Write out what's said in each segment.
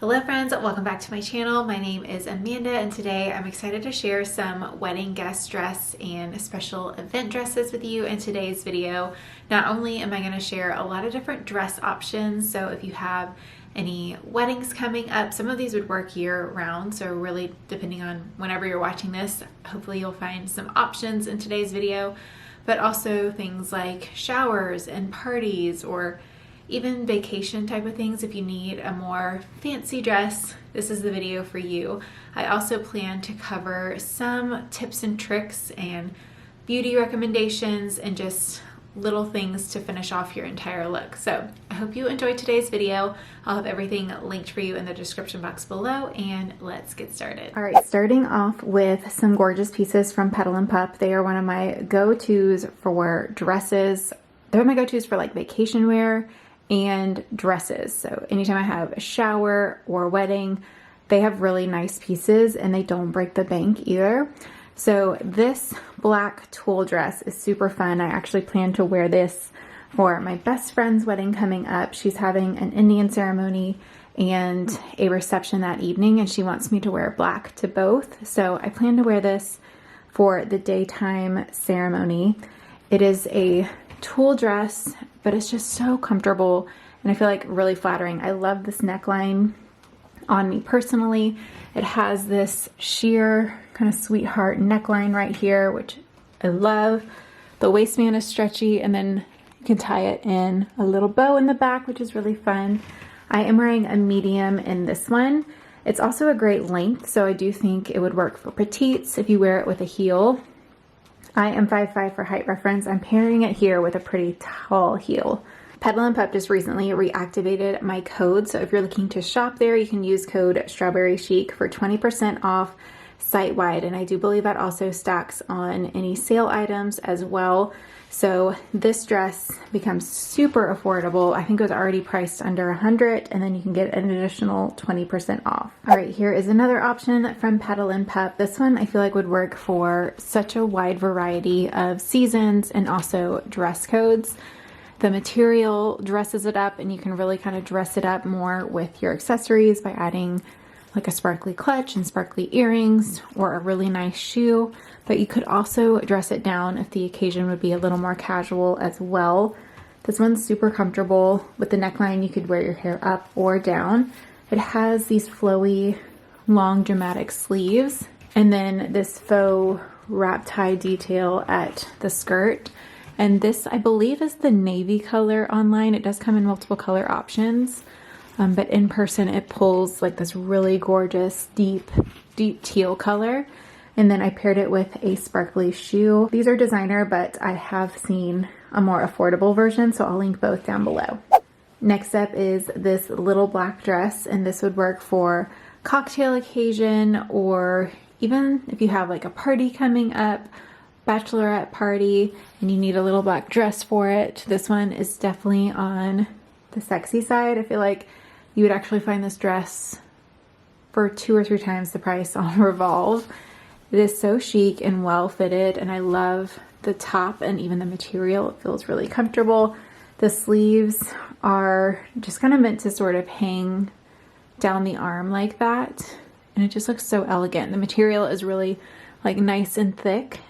Hello friends, welcome back to my channel. My name is Amanda and today I'm excited to share some wedding guest dress and special event dresses with you in today's video. Not only am I going to share a lot of different dress options, so if you have any weddings coming up, some of these would work year round, so really depending on whenever you're watching this, hopefully you'll find some options in today's video, but also things like showers and parties or even vacation type of things. If you need a more fancy dress, this is the video for you. I also plan to cover some tips and tricks and beauty recommendations and just little things to finish off your entire look. So I hope you enjoyed today's video. I'll have everything linked for you in the description box below, and let's get started. All right, starting off with some gorgeous pieces from Petal & Pup. They are one of my go-tos for dresses. They're my go-tos for like vacation wear and dresses. So anytime I have a shower or a wedding, they have really nice pieces and they don't break the bank either. So this black tulle dress is super fun. I actually plan to wear this for my best friend's wedding coming up. She's having an Indian ceremony and a reception that evening, and she wants me to wear black to both. So I plan to wear this for the daytime ceremony. It is a tulle dress, but it's just so comfortable and I feel like really flattering. I love this neckline on me personally. It has this sheer kind of sweetheart neckline right here, which I love. The waistband is stretchy and then you can tie it in a little bow in the back, which is really fun. I am wearing a medium in this one. It's also a great length, so I do think it would work for petites if you wear it with a heel. I am 5'5" for height reference. I'm pairing it here with a pretty tall heel. Petal & Pup just recently reactivated my code, so if you're looking to shop there, you can use code Strawberry Chic for 20% off site-wide, and I do believe that also stacks on any sale items as well. So this dress becomes super affordable. I think it was already priced under $100, and then you can get an additional 20% off. All right, here is another option from Petal & Pup. This one I feel like would work for such a wide variety of seasons and also dress codes. The material dresses it up, and you can really kind of dress it up more with your accessories by adding like a sparkly clutch and sparkly earrings or a really nice shoe, but you could also dress it down if the occasion would be a little more casual as well. This one's super comfortable. With the neckline, you could wear your hair up or down. It has these flowy, long, dramatic sleeves, and then this faux wrap tie detail at the skirt. And this, I believe, is the navy color online. It does come in multiple color options. But in person it pulls like this really gorgeous deep teal color, and then I paired it with a sparkly shoe. These are designer, but I have seen a more affordable version, so I'll link both down below. Next up is this little black dress, and this would work for cocktail occasion or even if you have like a party coming up, bachelorette party, and you need a little black dress for it. This one is definitely on the sexy side. I feel like you would actually find this dress for 2 or 3 times the price on Revolve. It is so chic and well fitted, and I love the top and even the material. It feels really comfortable. The sleeves are just kind of meant to sort of hang down the arm like that, and it just looks so elegant. The material is really like nice and thick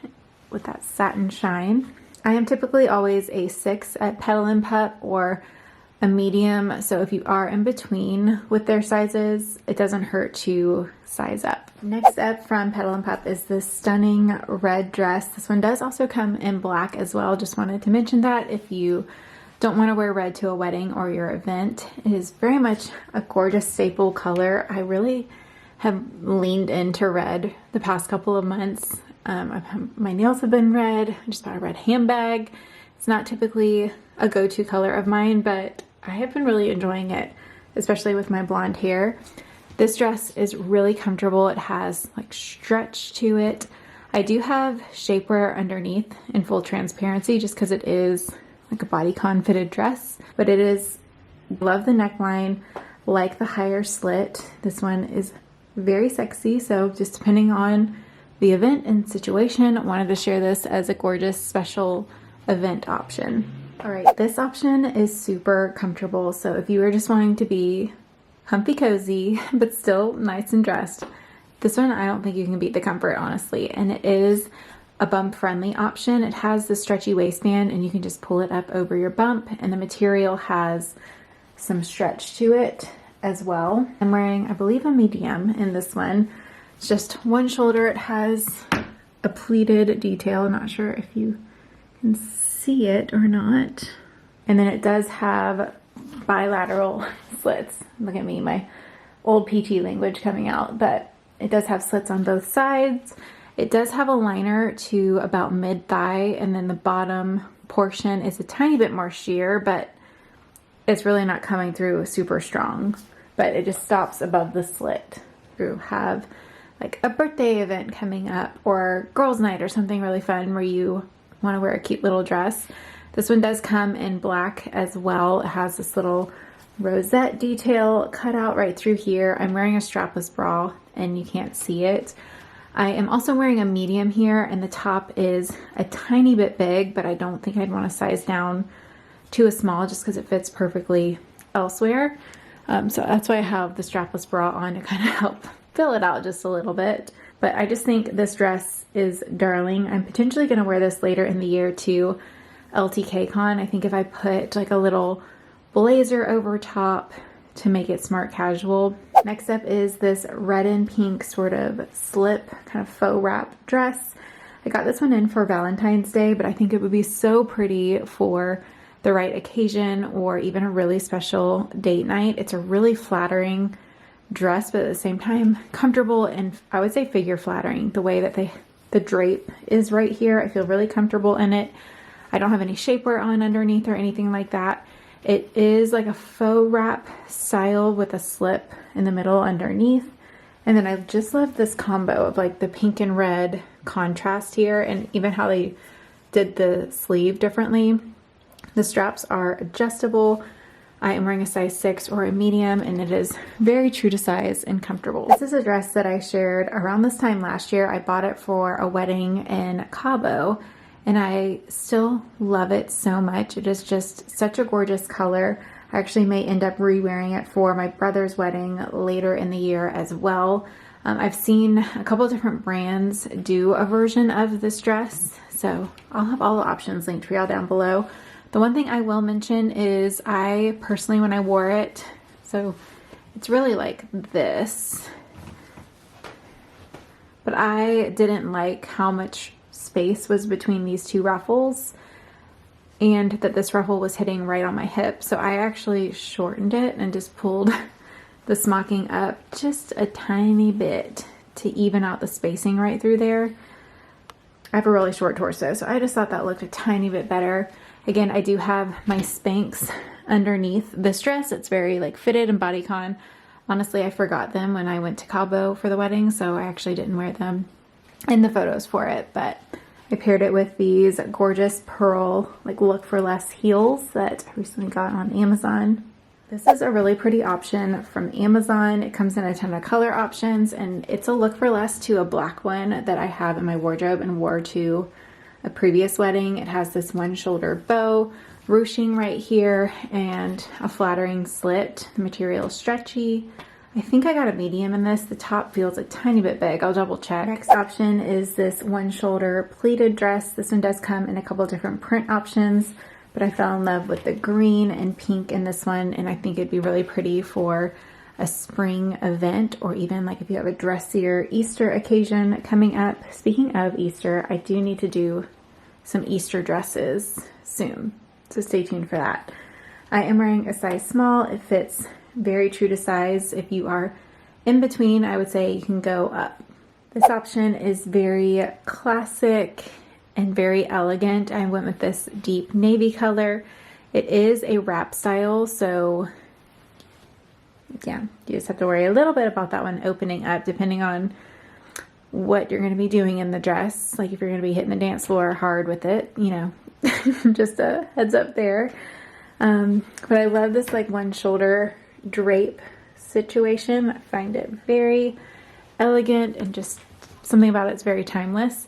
with that satin shine. I am typically always a 6 at Petal & Pup or a medium, so if you are in between with their sizes, it doesn't hurt to size up. Next up from Petal & Pup is this stunning red dress. This one does also come in black as well. Just wanted to mention that if you don't want to wear red to a wedding or your event. It is very much a gorgeous staple color. I really have leaned into red the past couple of months. My nails have been red. I just bought a red handbag. It's not typically a go-to color of mine, but I have been really enjoying it, especially with my blonde hair. This dress is really comfortable. It has like stretch to it. I do have shapewear underneath in full transparency just because it is like a bodycon fitted dress, but it is, love the neckline, like the higher slit. This one is very sexy, so just depending on the event and situation, I wanted to share this as a gorgeous special event option. All right, this option is super comfortable. So if you are just wanting to be comfy cozy, but still nice and dressed. This one, I don't think you can beat the comfort, honestly. And it is a bump friendly option. It has the stretchy waistband and you can just pull it up over your bump, and the material has some stretch to it as well. I'm wearing, I believe, a medium in this one. It's just one shoulder. It has a pleated detail. I'm not sure if you can see it or not. And then it does have bilateral slits. Look at me, my old PT language coming out, but it does have slits on both sides. It does have a liner to about mid-thigh, and then the bottom portion is a tiny bit more sheer, but it's really not coming through super strong, but it just stops above the slit. You have like a birthday event coming up or girls' night or something really fun where you want to wear a cute little dress. This one does come in black as well. It has this little rosette detail cut out right through here. I'm wearing a strapless bra and you can't see it. I am also wearing a medium here, and the top is a tiny bit big, but I don't think I'd want to size down to a small just because it fits perfectly elsewhere. So that's why I have the strapless bra on to kind of help fill it out just a little bit. But I just think this dress is darling. I'm potentially going to wear this later in the year to LTK Con. I think if I put like a little blazer over top to make it smart casual. Next up is this red and pink sort of slip kind of faux wrap dress. I got this one in for Valentine's Day, but I think it would be so pretty for the right occasion or even a really special date night. It's a really flattering dress, but at the same time comfortable, and I would say figure flattering. The way that the drape is right here, I feel really comfortable in it. I don't have any shapewear on underneath or anything like that. It is like a faux wrap style with a slip in the middle underneath. And then I just love this combo of like the pink and red contrast here, and even how they did the sleeve differently. The straps are adjustable. I am wearing a size 6 or a medium, and it is very true to size and comfortable. This is a dress that I shared around this time last year. I bought it for a wedding in Cabo, and I still love it so much. It is just such a gorgeous color. I actually may end up re-wearing it for my brother's wedding later in the year as well. I've seen a couple of different brands do a version of this dress, so I'll have all the options linked for y'all down below. The one thing I will mention is I personally, when I wore it, so it's really like this, but I didn't like how much space was between these two ruffles, and that this ruffle was hitting right on my hip. So I actually shortened it and just pulled the smocking up just a tiny bit to even out the spacing right through there. I have a really short torso, so I just thought that looked a tiny bit better. Again, I do have my Spanx underneath this dress. It's very like fitted and bodycon. Honestly, I forgot them when I went to Cabo for the wedding, so I actually didn't wear them in the photos for it, but I paired it with these gorgeous pearl like Look for Less heels that I recently got on Amazon. This is a really pretty option from Amazon. It comes in a ton of color options, and it's a Look for Less to a black one that I have in my wardrobe and wore to a previous wedding. It has this one shoulder bow, ruching right here, and a flattering slit. The material is stretchy. I think I got a medium in this. The top feels a tiny bit big. I'll double check. Next option is this one shoulder pleated dress. This one does come in a couple of different print options, but I fell in love with the green and pink in this one, and I think it'd be really pretty for a spring event, or even like if you have a dressier Easter occasion coming up. Speaking of Easter, I do need to do some Easter dresses soon, so stay tuned for that. I am wearing a size small. It fits very true to size. If you are in between, I would say you can go up. This option is very classic and very elegant. I went with this deep navy color. It is a wrap style, so yeah, you just have to worry a little bit about that one opening up depending on what you're going to be doing in the dress. Like if you're going to be hitting the dance floor hard with it, you know, just a heads up there. But I love this like one shoulder drape situation. I find it very elegant, and just something about it's very timeless.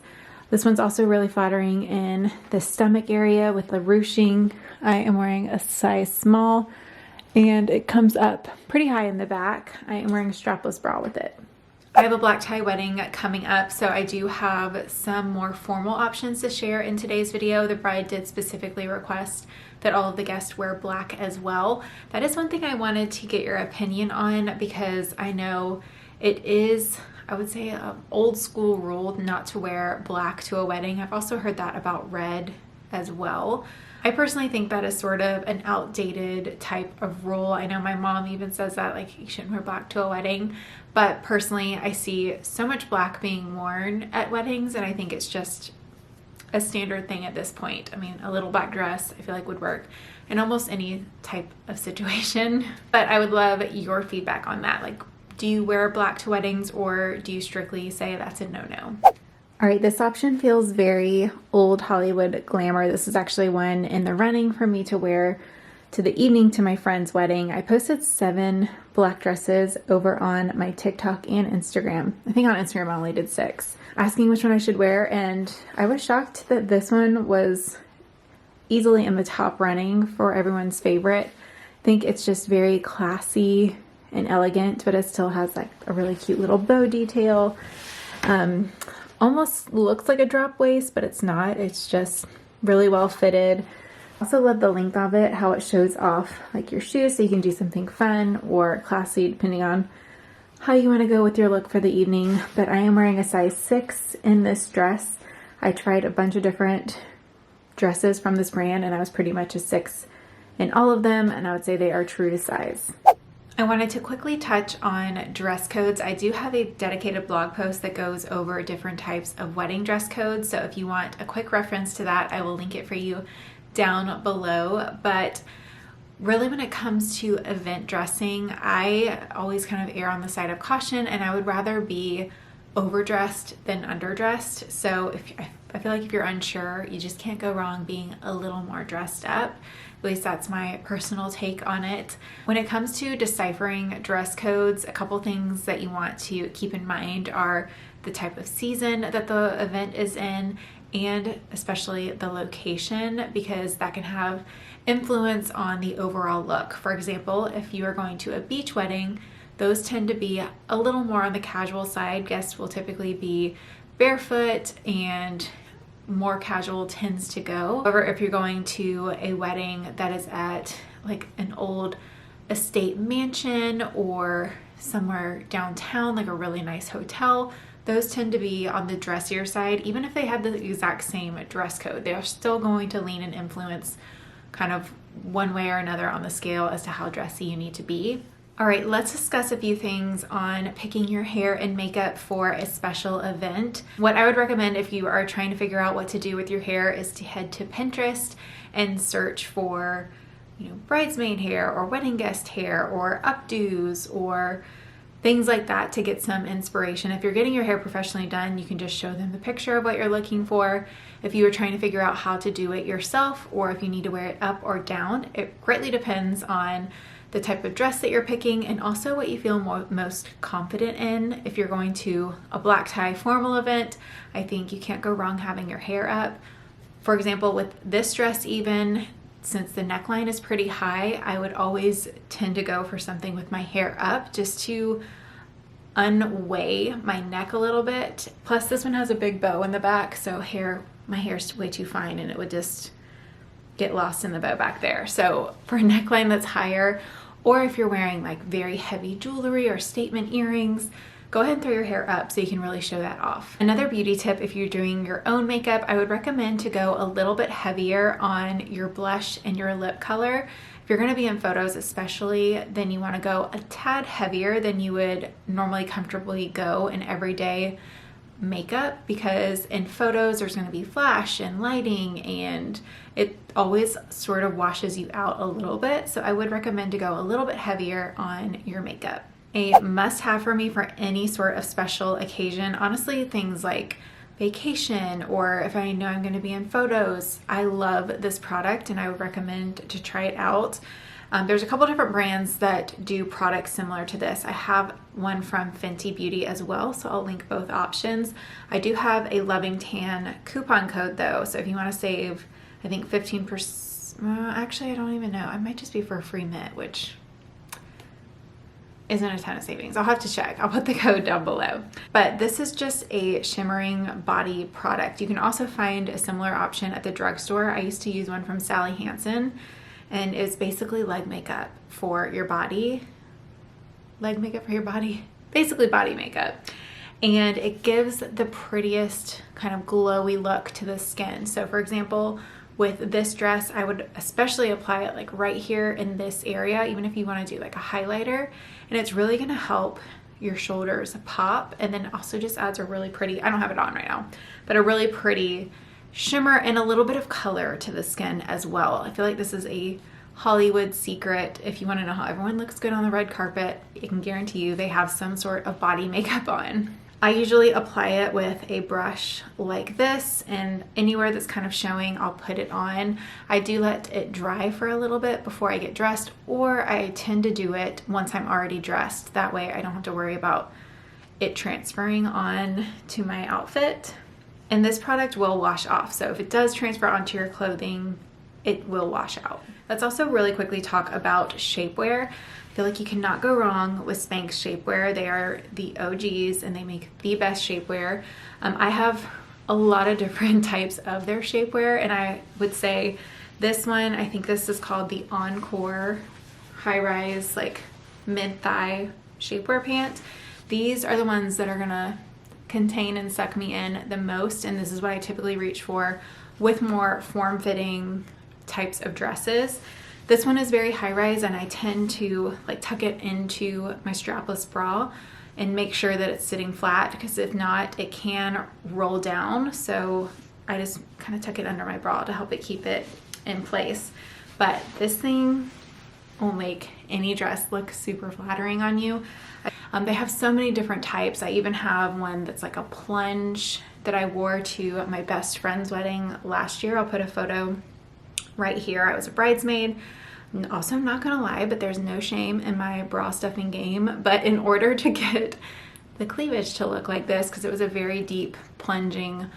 This one's also really flattering in the stomach area with the ruching. I am wearing a size small. and it comes up pretty high in the back. I am wearing a strapless bra with it. I have a black tie wedding coming up, so I do have some more formal options to share in today's video. The bride did specifically request that all of the guests wear black as well. That is one thing I wanted to get your opinion on, because I know it is, I would say, an old school rule not to wear black to a wedding. I've also heard that about red as well. I personally think that is sort of an outdated type of rule. I know my mom even says that, like, you shouldn't wear black to a wedding, but personally I see so much black being worn at weddings, and I think it's just a standard thing at this point. I mean, a little black dress I feel like would work in almost any type of situation, but I would love your feedback on that. Like, do you wear black to weddings, or do you strictly say that's a no-no? All right, this option feels very old Hollywood glamour. This is actually one in the running for me to wear to the evening to my friend's wedding. I posted 7 black dresses over on my TikTok and Instagram. I think on Instagram I only did 6, asking which one I should wear, and I was shocked that this one was easily in the top running for everyone's favorite. I think it's just very classy and elegant, but it still has like a really cute little bow detail. Almost looks like a drop waist, but it's not. It's just really well fitted. Also love the length of it, how it shows off like your shoes, so you can do something fun or classy depending on how you want to go with your look for the evening. But I am wearing a size 6 in this dress. I tried a bunch of different dresses from this brand, and I was pretty much a 6 in all of them, and I would say they are true to size. I wanted to quickly touch on dress codes. I do have a dedicated blog post that goes over different types of wedding dress codes, so if you want a quick reference to that, I will link it for you down below. But really, when it comes to event dressing, I always kind of err on the side of caution, and I would rather be overdressed than underdressed. So I feel like if you're unsure, you just can't go wrong being a little more dressed up. At least that's my personal take on it. When it comes to deciphering dress codes, a couple things that you want to keep in mind are the type of season that the event is in, and especially the location, because that can have influence on the overall look. For example, if you are going to a beach wedding, those tend to be a little more on the casual side. Guests will typically be barefoot, and more casual tends to go. However, if you're going to a wedding that is at like an old estate mansion or somewhere downtown, like a really nice hotel, those tend to be on the dressier side. Even if they have the exact same dress code, they are still going to lean and influence kind of one way or another on the scale as to how dressy you need to be. All right, let's discuss a few things on picking your hair and makeup for a special event. What I would recommend if you are trying to figure out what to do with your hair is to head to Pinterest and search for, bridesmaid hair or wedding guest hair or updos or things like that to get some inspiration. If you're getting your hair professionally done, you can just show them the picture of what you're looking for. If you are trying to figure out how to do it yourself, or if you need to wear it up or down, it greatly depends on the type of dress that you're picking, and also what you feel most confident in. If you're going to a black tie formal event, I think you can't go wrong having your hair up. For example, with this dress, even since the neckline is pretty high, I would always tend to go for something with my hair up, just to unweigh my neck a little bit. Plus this one has a big bow in the back, so my hair's way too fine and it would just get lost in the bow back there. So for a neckline that's higher, or if you're wearing like very heavy jewelry or statement earrings, go ahead and throw your hair up so you can really show that off. Another beauty tip, if you're doing your own makeup, I would recommend to go a little bit heavier on your blush and your lip color. If you're gonna be in photos especially, then you wanna go a tad heavier than you would normally comfortably go in everyday makeup, because in photos there's going to be flash and lighting, and it always sort of washes you out a little bit. So I would recommend to go a little bit heavier on your makeup. A must-have for me for any sort of special occasion, honestly, things like vacation, or if I know I'm going to be in photos, I love this product and I would recommend to try it out. There's a couple different brands that do products similar to this. I have one from Fenty Beauty as well, so I'll link both options. I do have a Loving Tan coupon code though, so if you want to save, I think 15%, actually I don't even know, it might just be for a free mint, which isn't a ton of savings. I'll have to check. I'll put the code down below. But this is just a shimmering body product. You can also find a similar option at the drugstore. I used to use one from Sally Hansen, and it's basically leg makeup for your body. Leg makeup for your body? Basically body makeup. And it gives the prettiest kind of glowy look to the skin. So for example, with this dress, I would especially apply it like right here in this area, even if you want to do like a highlighter, and it's really going to help your shoulders pop, and then also just adds a really pretty, I don't have it on right now, but a really pretty shimmer and a little bit of color to the skin as well. I feel like this is a Hollywood secret. If you want to know how everyone looks good on the red carpet, I can guarantee you they have some sort of body makeup on. I usually apply it with a brush like this, and anywhere that's kind of showing, I'll put it on. I do let it dry for a little bit before I get dressed, or I tend to do it once I'm already dressed. That way I don't have to worry about it transferring on to my outfit. And this product will wash off, so if it does transfer onto your clothing, it will wash out. Let's also really quickly talk about shapewear. I feel like you cannot go wrong with Spanx shapewear. They are the OGs and they make the best shapewear. I have a lot of different types of their shapewear, and I would say this one, I think this is called the Encore high-rise like mid-thigh shapewear pant. These are the ones that are gonna contain and suck me in the most, and this is what I typically reach for with more form-fitting types of dresses. This one is very high-rise, and I tend to like tuck it into my strapless bra and make sure that it's sitting flat, because if not, it can roll down. So I just kind of tuck it under my bra to help it keep it in place. But this thing will make any dress look super flattering on you. They have so many different types. I even have one that's like a plunge that I wore to my best friend's wedding last year. I'll put a photo right here. I was a bridesmaid. Also, I'm not gonna lie, but there's no shame in my bra stuffing game. But in order to get the cleavage to look like this, because it was a very deep plunging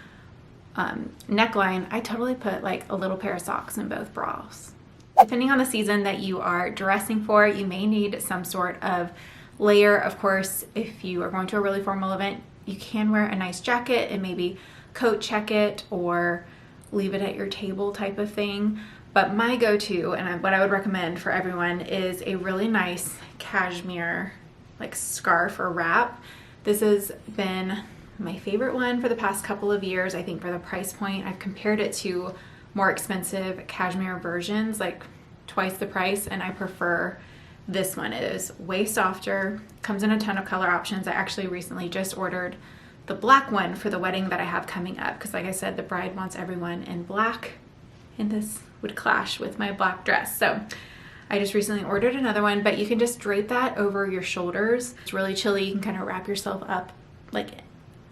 neckline, I totally put like a little pair of socks in both bras. Depending on the season that you are dressing for, you may need some sort of layer. Of course, if you are going to a really formal event, you can wear a nice jacket and maybe coat check it or leave it at your table type of thing. But my go-to, and what I would recommend for everyone, is a really nice cashmere like scarf or wrap. This has been my favorite one for the past couple of years. I think for the price point, I've compared it to more expensive cashmere versions, like twice the price, and I prefer this one. It is way softer, comes in a ton of color options. I actually recently just ordered the black one for the wedding that I have coming up, because like I said, the bride wants everyone in black, and this would clash with my black dress. So I just recently ordered another one, but you can just drape that over your shoulders. It's really chilly. You can kind of wrap yourself up like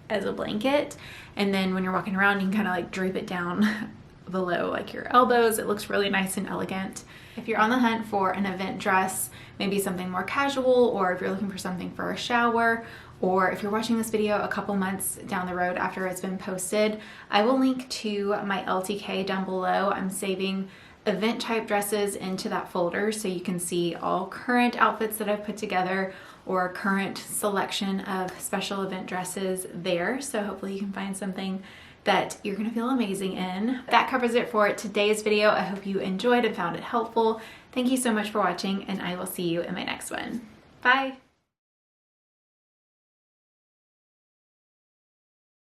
as a blanket, and then when you're walking around, you can kind of like drape it down below like your elbows. It looks really nice and elegant. If you're on the hunt for an event dress, maybe something more casual, or if you're looking for something for a shower, or if you're watching this video a couple months down the road after it's been posted, I will link to my LTK down below. I'm saving event type dresses into that folder so you can see all current outfits that I've put together or current selection of special event dresses there. So hopefully you can find something that you're gonna feel amazing in. That covers it for today's video. I hope you enjoyed and found it helpful. Thank you so much for watching, and I will see you in my next one. Bye.